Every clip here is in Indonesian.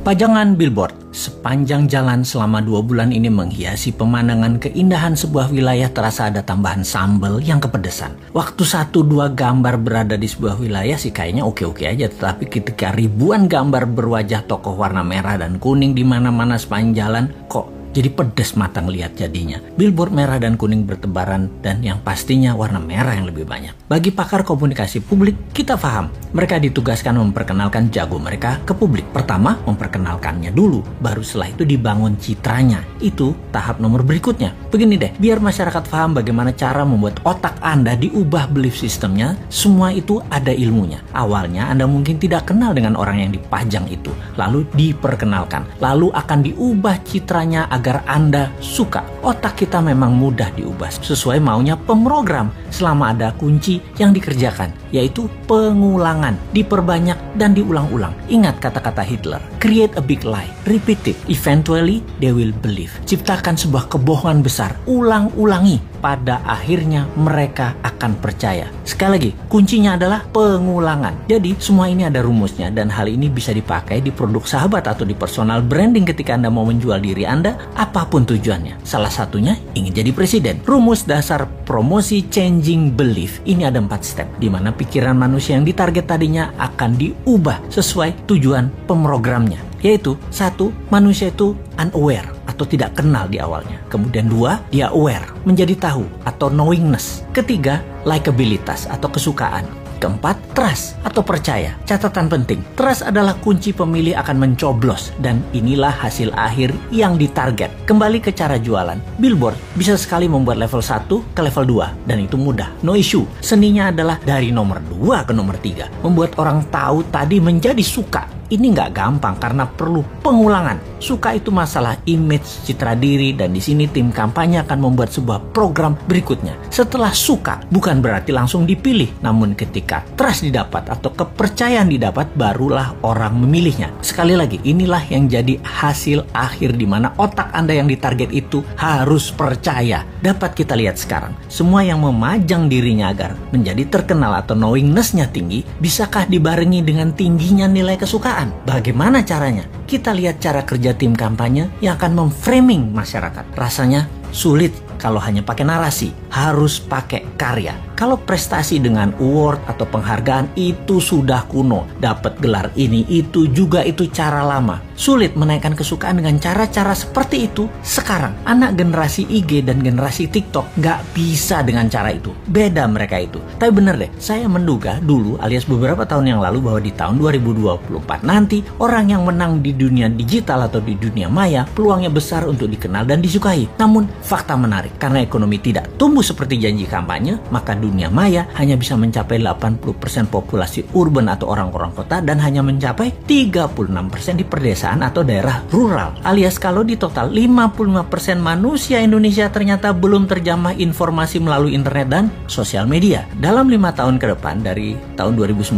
Pajangan billboard sepanjang jalan selama 2 bulan ini menghiasi pemandangan keindahan sebuah wilayah. Terasa ada tambahan sambal yang kepedesan. Waktu 1-2 gambar berada di sebuah wilayah sih kayaknya oke-oke aja. Tetapi ketika ribuan gambar berwajah tokoh warna merah dan kuning di mana-mana sepanjang jalan, kok jadi pedes mata ngelihat jadinya. Billboard merah dan kuning bertebaran dan yang pastinya warna merah yang lebih banyak. Bagi pakar komunikasi publik, kita paham mereka ditugaskan memperkenalkan jago mereka ke publik. Pertama, memperkenalkannya dulu, baru setelah itu dibangun citranya. Itu tahap nomor berikutnya. Begini deh, biar masyarakat paham bagaimana cara membuat otak Anda diubah belief sistemnya, semua itu ada ilmunya. Awalnya Anda mungkin tidak kenal dengan orang yang dipajang itu, lalu diperkenalkan, lalu akan diubah citranya agar Anda suka. Otak kita memang mudah diubah sesuai maunya pemrogram selama ada kunci yang dikerjakan, yaitu pengulangan, diperbanyak dan diulang-ulang. Ingat kata-kata Hitler, create a big lie, repeat it, eventually they will believe. Ciptakan sebuah kebohongan besar, ulang-ulangi, pada akhirnya mereka akan percaya. Sekali lagi, kuncinya adalah pengulangan. Jadi semua ini ada rumusnya dan hal ini bisa dipakai di produk sahabat atau di personal branding ketika Anda mau menjual diri Anda, apapun tujuannya. Salah satunya ingin jadi presiden. Rumus dasar promosi changing belief ini ada 4 step, di mana pikiran manusia yang ditarget tadinya akan diubah sesuai tujuan pemrogramnya. Yaitu 1, manusia itu unaware atau tidak kenal di awalnya. Kemudian 2, dia aware, menjadi tahu atau knowingness. Ketiga, likabilitas atau kesukaan. Keempat, trust atau percaya. Catatan penting, trust adalah kunci pemilih akan mencoblos dan inilah hasil akhir yang ditarget. Kembali ke cara jualan, billboard bisa sekali membuat level 1 ke level 2 dan itu mudah, no issue. Seninya adalah dari nomor 2 ke nomor 3. Membuat orang tahu tadi menjadi suka. Ini nggak gampang karena perlu pengulangan. Suka itu masalah image, citra diri, dan di sini tim kampanye akan membuat sebuah program berikutnya. Setelah suka, bukan berarti langsung dipilih, namun ketika trust didapat atau kepercayaan didapat, barulah orang memilihnya. Sekali lagi, inilah yang jadi hasil akhir di mana otak Anda yang ditarget itu harus percaya. Dapat kita lihat sekarang, semua yang memajang dirinya agar menjadi terkenal atau knowingness-nya tinggi, bisakah dibarengi dengan tingginya nilai kesukaan? Bagaimana caranya? Kita lihat cara kerja tim kampanye yang akan memframing masyarakat. Rasanya sulit kalau hanya pakai narasi, harus pakai karya. Kalau prestasi dengan award atau penghargaan itu sudah kuno, dapat gelar ini itu juga itu cara lama. Sulit menaikkan kesukaan dengan cara-cara seperti itu sekarang. Anak generasi IG dan generasi TikTok nggak bisa dengan cara itu. Beda mereka itu. Tapi bener deh, saya menduga dulu alias beberapa tahun yang lalu bahwa di tahun 2024 nanti orang yang menang di dunia digital atau di dunia maya peluangnya besar untuk dikenal dan disukai. Namun fakta menarik, karena ekonomi tidak tumbuh seperti janji kampanye, maka dunia maya hanya bisa mencapai 80% populasi urban atau orang-orang kota dan hanya mencapai 36% di perdesaan atau daerah rural. Alias kalau di total 55% manusia Indonesia ternyata belum terjamah informasi melalui internet dan sosial media. Dalam 5 tahun ke depan dari tahun 2019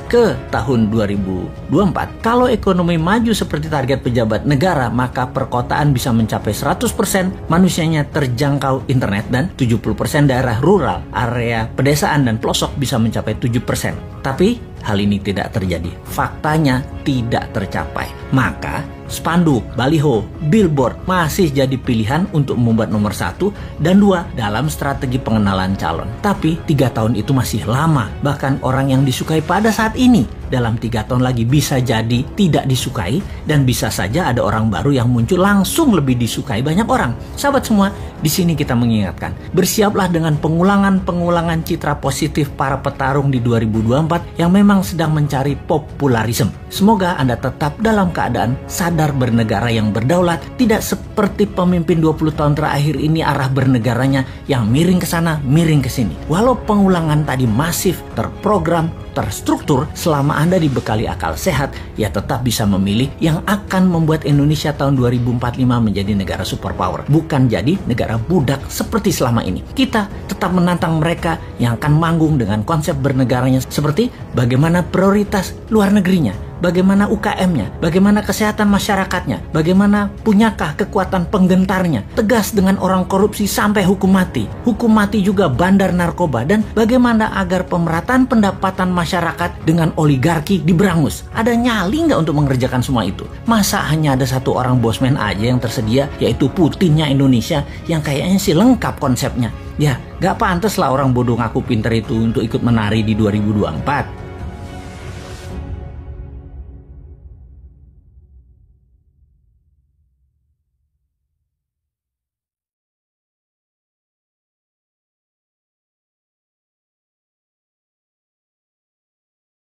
ke tahun 2024, kalau ekonomi maju seperti target pejabat negara, maka perkotaan bisa mencapai 100% manusianya terjangkau internet dan 70% daerah rural, area pedesaan dan pelosok bisa mencapai 7%. Tapi hal ini tidak terjadi. Faktanya tidak tercapai. Maka spanduk, baliho, billboard masih jadi pilihan untuk membuat nomor 1 dan 2 dalam strategi pengenalan calon. Tapi 3 tahun itu masih lama. Bahkan orang yang disukai pada saat ini dalam 3 tahun lagi bisa jadi tidak disukai dan bisa saja ada orang baru yang muncul langsung lebih disukai banyak orang. Sahabat semua, di sini kita mengingatkan, bersiaplah dengan pengulangan citra positif para petarung di 2024 yang memang sedang mencari popularisme. Semoga Anda tetap dalam keadaan sadar bernegara yang berdaulat, tidak seperti pemimpin 20 tahun terakhir ini arah bernegaranya yang miring ke sana, miring ke sini. Walau pengulangan tadi masif, terprogram, terstruktur, selama Anda dibekali akal sehat, ya tetap bisa memilih yang akan membuat Indonesia tahun 2045 menjadi negara superpower, bukan jadi negara budak seperti selama ini. Kita tetap menantang mereka yang akan manggung dengan konsep bernegaranya seperti bagaimana prioritas luar negerinya. bagaimana UKM-nya, bagaimana kesehatan masyarakatnya, bagaimana punyakah kekuatan penggentarnya, tegas dengan orang korupsi sampai hukum mati juga bandar narkoba, dan bagaimana agar pemerataan pendapatan masyarakat dengan oligarki diberangus. Ada nyali nggak untuk mengerjakan semua itu? Masa hanya ada satu orang bosman aja yang tersedia, yaitu Putinnya Indonesia, yang kayaknya sih lengkap konsepnya. Ya, gak pantas lah orang bodoh ngaku pinter itu untuk ikut menari di 2024.